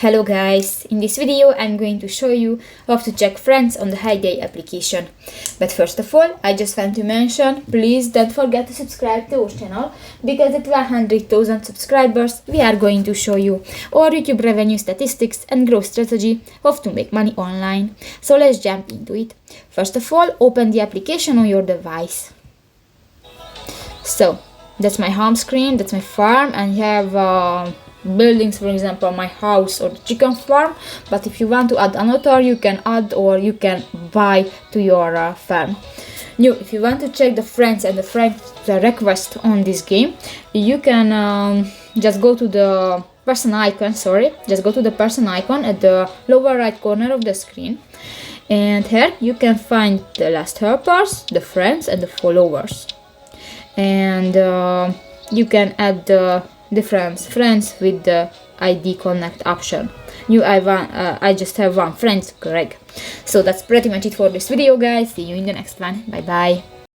Hello guys, in this video I'm going to show you how to check friends on the Hayday application. But first of all, I just want to mention, please don't forget to subscribe to our channel, because at 100,000 subscribers we are going to show you our YouTube revenue statistics and growth strategy of to make money online. So let's jump into it. First of all, open the application on your device. So that's my home screen, that's my farm, and you have buildings, for example my house or the chicken farm. But if you want to add another, you can add or you can buy to your farm. Now if you want to check the friends and the request on this game, you can just go to the person icon, just go to the person icon at the lower right corner of the screen, and here you can find the last helpers, the friends and the followers, and you can add the different friends with the ID connect option. I just have one friend, Greg. So that's pretty much it for this video guys. See you in the next one. Bye bye.